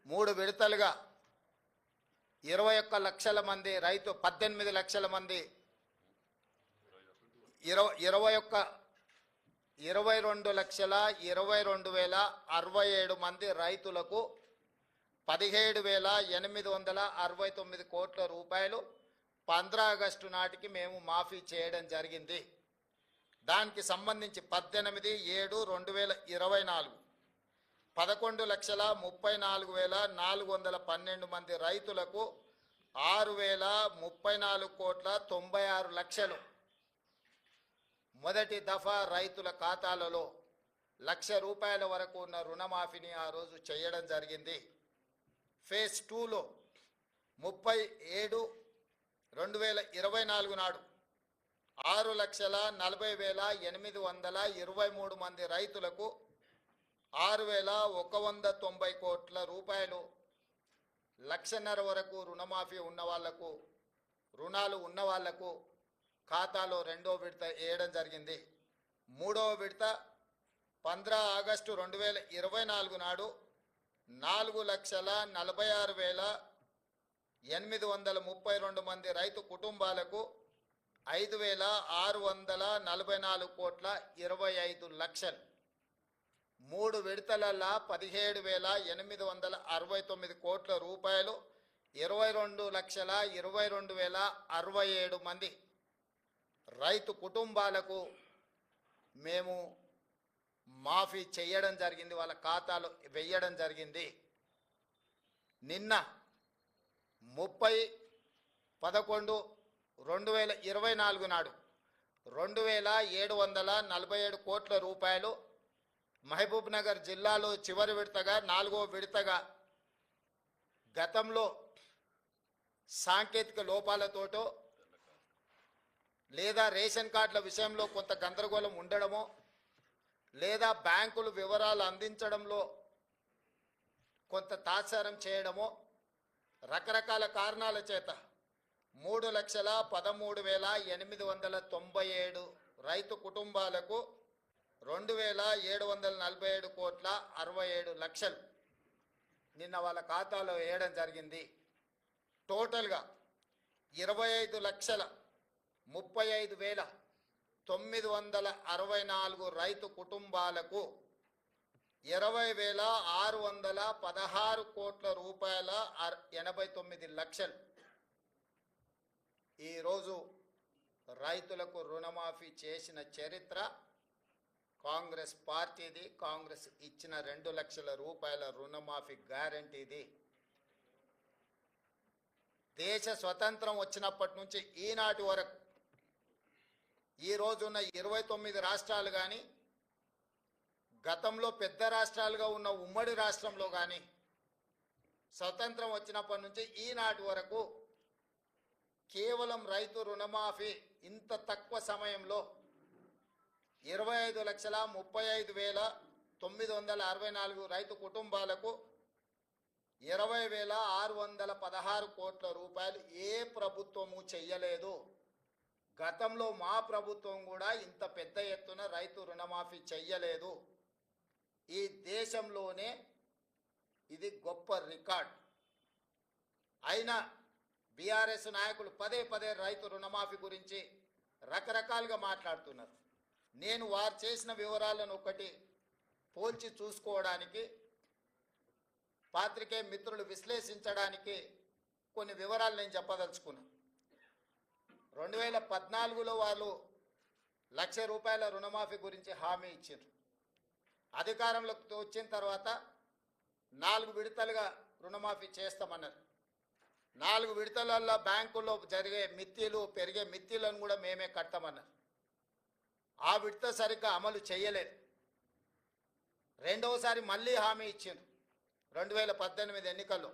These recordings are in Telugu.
3 విడతలుగా 21 లక్షల మంది రైతు 18 లక్షల మంది 22,22,067 మంది రైతులకు 17,869 కోట్ల రూపాయలు 15 ఆగస్టు నాటికి మేము మాఫీ చేయడం జరిగింది. దానికి సంబంధించి 18/7/2024 11,34,412 మంది రైతులకు 6,034 కోట్ల 96 లక్షలు మొదటి దఫా రైతుల ఖాతాలలో ₹1,00,000 వరకు ఉన్న రుణమాఫీని ఆ రోజు చేయడం జరిగింది. ఫేజ్ 2లో 30/7/2024 నాడు 6,40,823 మంది రైతులకు 6,190 కోట్ల రూపాయలు ₹1,00,000 వరకు రుణమాఫీ ఉన్న వాళ్లకు రుణాలు ఉన్న వాళ్లకు ఖాతాలో రెండో విడత వేయడం జరిగింది. మూడవ విడత 15 ఆగస్టు 2024 నాడు 4,46,832 మంది రైతు కుటుంబాలకు 5,644 కోట్ల 25 లక్షలు 3 విడతలల్లా 17,869 కోట్ల రూపాయలు 22,22,067 మంది రైతు కుటుంబాలకు మేము మాఫీ చేయడం జరిగింది, వాళ్ళ ఖాతాలో వేయడం జరిగింది. నిన్న 30/11/2024 నాడు 2,747 కోట్ల రూపాయలు మహబూబ్ నగర్ జిల్లాలో చివరి విడతగా 4వ విడతగా గతంలో సాంకేతిక లోపాలతోటో లేదా రేషన్ కార్డుల విషయంలో కొంత గందరగోళం ఉండడమో లేదా బ్యాంకులు వివరాలు అందించడంలో కొంత తాత్సారం చేయడమో రకరకాల కారణాల చేత 3,13,897 రైతు కుటుంబాలకు 2,747 కోట్ల 67 లక్షలు నిన్న వాళ్ళ ఖాతాలో వేయడం జరిగింది. టోటల్గా 25,35,964 రైతు కుటుంబాలకు 20,616 కోట్ల రూపాయల 89 లక్షలు ఈరోజు రైతులకు రుణమాఫీ చేసిన చరిత్ర కాంగ్రెస్ పార్టీది. కాంగ్రెస్ ఇచ్చిన 2 లక్షల రూపాయల రుణమాఫీ గ్యారంటీది. దేశ స్వతంత్రం వచ్చినప్పటి నుంచి ఈనాటి వరకు ఈ రోజున్న 29 రాష్ట్రాలు కానీ గతంలో పెద్ద రాష్ట్రాలుగా ఉన్న ఉమ్మడి రాష్ట్రంలో కానీ స్వతంత్రం వచ్చినప్పటి నుంచి ఈనాటి వరకు కేవలం రైతు రుణమాఫీ ఇంత తక్కువ సమయంలో 25,35,964 రైతు కుటుంబాలకు 20,616 కోట్ల రూపాయలు ఏ ప్రభుత్వము చెయ్యలేదు. గతంలో మా ప్రభుత్వం కూడా ఇంత పెద్ద ఎత్తున రైతు రుణమాఫీ చెయ్యలేదు. ఈ దేశంలోనే ఇది గొప్ప రికార్డ్. అయినా బీఆర్ఎస్ నాయకులు పదే పదే రైతు రుణమాఫీ గురించి రకరకాలుగా మాట్లాడుతున్నారు. నేను వారు చేసిన వివరాలను ఒకటి పోల్చి చూసుకోవడానికి, పాత్రికేయ మిత్రులు విశ్లేషించడానికి కొన్ని వివరాలు నేను చెప్పదలుచుకున్నాను. 2014లో వాళ్ళు ₹1,00,000 రుణమాఫీ గురించి హామీ ఇచ్చారు. అధికారంలోకి వచ్చిన తర్వాత 4 విడతలుగా రుణమాఫీ చేస్తామన్నారు. 4 విడతలలో బ్యాంకుల్లో జరిగే మిత్తిలు పెరిగే మిత్తిలను కూడా మేమే కడతామన్నారు. ఆ విడత సరిగ్గా అమలు చేయలేదు. రెండవసారి మళ్ళీ హామీ ఇచ్చారు 2018 ఎన్నికల్లో.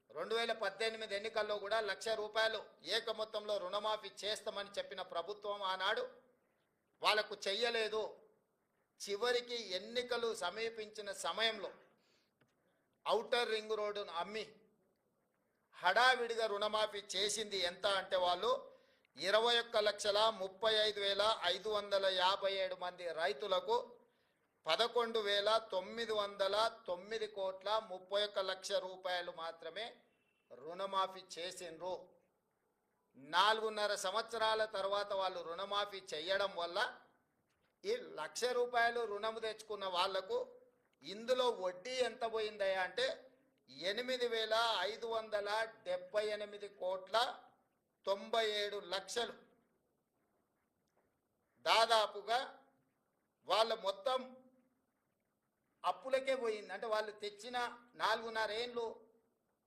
2018 ఎన్నికల్లో కూడా ₹1,00,000 ఏక మొత్తంలో రుణమాఫీ చేస్తామని చెప్పిన ప్రభుత్వం ఆనాడు వాళ్లకు చెయ్యలేదు. చివరికి ఎన్నికలు సమీపించిన సమయంలో ఔటర్ రింగ్ రోడ్డును అమ్మి హడావిడిగా రుణమాఫీ చేసింది ఎంత అంటే వాళ్ళు 21,35,557 మంది రైతులకు 11,909 కోట్ల 31 లక్షల రూపాయలు మాత్రమే రుణమాఫీ చేసిండ్రు. 4.5 సంవత్సరాల తర్వాత వాళ్ళు రుణమాఫీ చేయడం వల్ల ఈ 1,00,000 రూపాయలు రుణం తెచ్చుకున్న వాళ్లకు ఇందులో వడ్డీ ఎంత పోయిందయ్యా అంటే 8,578 కోట్ల 97 లక్షలు. దాదాపుగా వాళ్ళ మొత్తం అప్పులకే పోయింది. అంటే వాళ్ళు తెచ్చిన 4.5 ఏళ్ళు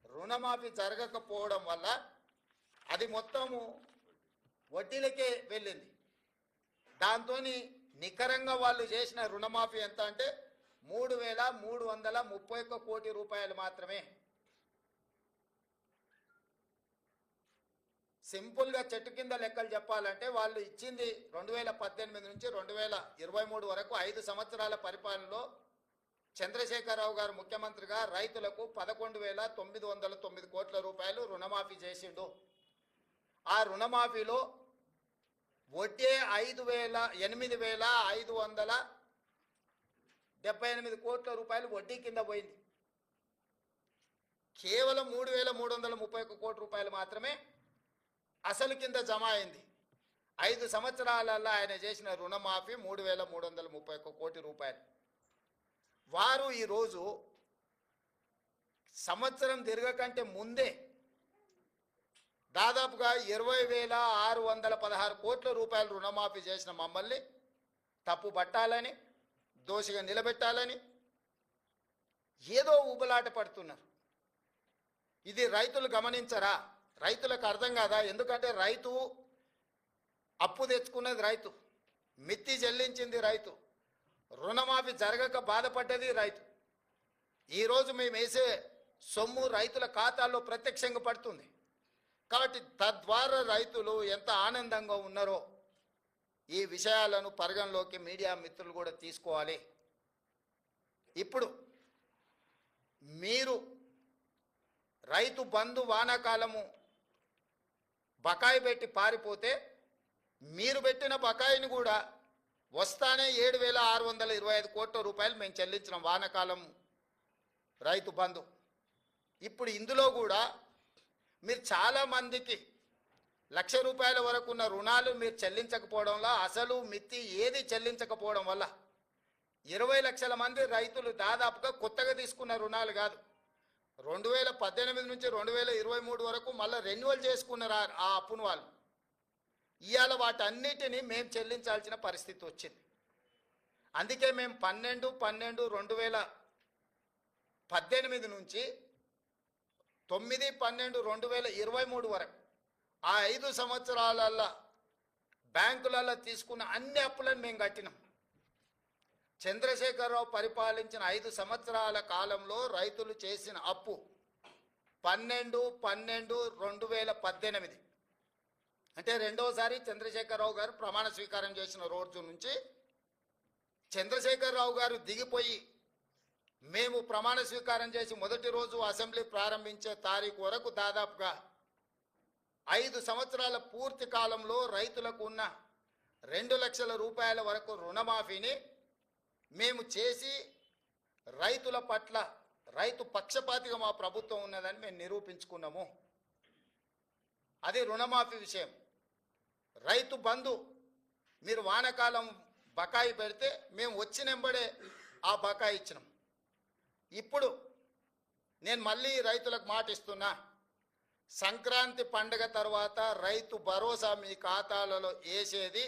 రుణమాఫీ జరగకపోవడం వల్ల అది మొత్తము వడ్డీలకే వెళ్ళింది. దాంతో నికరంగా వాళ్ళు చేసిన రుణమాఫీ ఎంత అంటే 3,331 కోటి రూపాయలు మాత్రమే. సింపుల్గా చెట్టు కింద లెక్కలు చెప్పాలంటే వాళ్ళు ఇచ్చింది 2018 నుంచి 2023 వరకు 5 సంవత్సరాల పరిపాలనలో చంద్రశేఖరరావు గారు ముఖ్యమంత్రిగా రైతులకు 11,909 కోట్ల రూపాయలు రుణమాఫీ చేసిండు. ఆ రుణమాఫీలో వడ్డీ 8,578 కోట్ల రూపాయలు వడ్డీ కింద పోయింది. కేవలం 3,331 కోట్ల రూపాయలు మాత్రమే అసలు కింద జమ అయింది. 5 సంవత్సరాలలో ఆయన చేసిన రుణమాఫీ 3,331 కోటి రూపాయలు. వారు ఈరోజు సంవత్సరం తిరగకంటే ముందే దాదాపుగా 20,616 కోట్ల రూపాయలు రుణమాఫీ చేసిన మమ్మల్ని తప్పు పట్టాలని, దోషిగా నిలబెట్టాలని ఏదో ఊబలాట పడుతున్నారు. ఇది రైతులు గమనించరా? రైతులకు అర్థం కాదా? ఎందుకంటే రైతు అప్పు తెచ్చుకున్నది, రైతు మిత్తి చెల్లించింది, రైతు రుణమాఫీ జరగక బాధపడ్డది రైతు. ఈరోజు మేము వేసే సొమ్ము రైతుల ఖాతాల్లో ప్రత్యక్షంగా పడుతుంది. కాబట్టి తద్వారా రైతులు ఎంత ఆనందంగా ఉన్నారో ఈ విషయాలను పరిగణలోకి మీడియా మిత్రులు కూడా తీసుకోవాలి. ఇప్పుడు మీరు రైతు బంధు వానాకాలము బకాయి పెట్టి పారిపోతే మీరు పెట్టిన బకాయిని కూడా వస్తానే 7,625 కోట్ల రూపాయలు మేము చెల్లించిన వానాకాలం రైతు బంధు. ఇప్పుడు ఇందులో కూడా మీరు చాలామందికి 1,00,000 రూపాయల వరకు ఉన్న రుణాలు మీరు చెల్లించకపోవడంలో, అసలు మిత్తి ఏది చెల్లించకపోవడం వల్ల 20 లక్షల మంది రైతులు దాదాపుగా కొత్తగా తీసుకున్న రుణాలు కాదు, 2018 నుంచి 2023 వరకు మళ్ళీ రెన్యువల్ చేసుకున్నారు ఆ అప్పును వాళ్ళు. ఇవాళ వాటన్నిటినీ మేము చెల్లించాల్సిన పరిస్థితి వచ్చింది. అందుకే మేము 12/12/2018 నుంచి 9/12/2023 వరకు ఆ 5 సంవత్సరాలలో బ్యాంకులలో తీసుకున్న అన్ని అప్పులను మేము కట్టినాం. చంద్రశేఖరరావు పరిపాలించిన 5 సంవత్సరాల కాలంలో రైతులు చేసిన అప్పు 12/12/2018 అంటే రెండోసారి చంద్రశేఖరరావు గారు ప్రమాణ స్వీకారం చేసిన రోజు నుంచి చంద్రశేఖరరావు గారు దిగిపోయి మేము ప్రమాణ స్వీకారం చేసి మొదటి రోజు అసెంబ్లీ ప్రారంభించే తారీఖు వరకు దాదాపుగా 5 సంవత్సరాల పూర్తి కాలంలో రైతులకు ఉన్న 2 లక్షల రూపాయల వరకు రుణమాఫీని మేము చేసి రైతుల పట్ల రైతు పక్షపాతిగా మా ప్రభుత్వం ఉన్నదని మేము నిరూపించుకున్నాము. అది రుణమాఫీ విషయం. రైతు బంధు మీరు వానాకాలం బకాయి పెడితే మేము వచ్చినెంబడే ఆ బకాయి ఇచ్చినాం. ఇప్పుడు నేను మళ్ళీ రైతులకు మాట ఇస్తున్నా, సంక్రాంతి పండుగ తర్వాత రైతు భరోసా మీ ఖాతాలలో వేసేది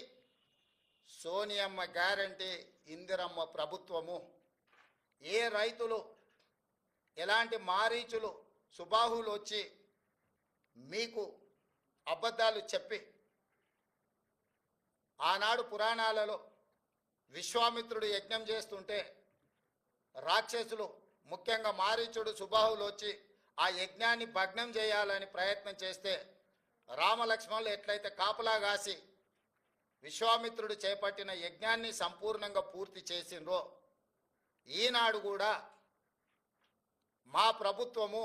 సోనియమ్మ గ్యారంటీ, ఇందిరమ్మ ప్రభుత్వము. ఏ రైతులు ఎలాంటి మారీచులు సుబాహులు వచ్చి మీకు అబద్ధాలు చెప్పి ఆనాడు పురాణాలలో విశ్వామిత్రుడు యజ్ఞం చేస్తుంటే రాక్షసులు ముఖ్యంగా మారీచుడు సుబాహులు వచ్చి ఆ యజ్ఞాన్ని భగ్నం చేయాలని ప్రయత్నం చేస్తే రామలక్ష్మణులు ఎట్లయితే కాపలా కాసి విశ్వామిత్రుడు చేపట్టిన యజ్ఞాన్ని సంపూర్ణంగా పూర్తి చేసిండ్రో ఈనాడు కూడా మా ప్రభుత్వము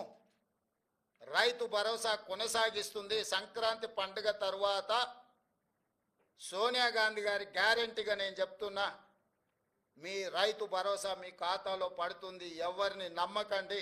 రైతు భరోసా కొనసాగిస్తుంది. సంక్రాంతి పండుగ తరువాత సోనియా గాంధీ గారి గ్యారెంటీగా నేను చెప్తున్నా, మీ రైతు భరోసా మీ ఖాతాలో పడుతుంది. ఎవరిని నమ్మకండి.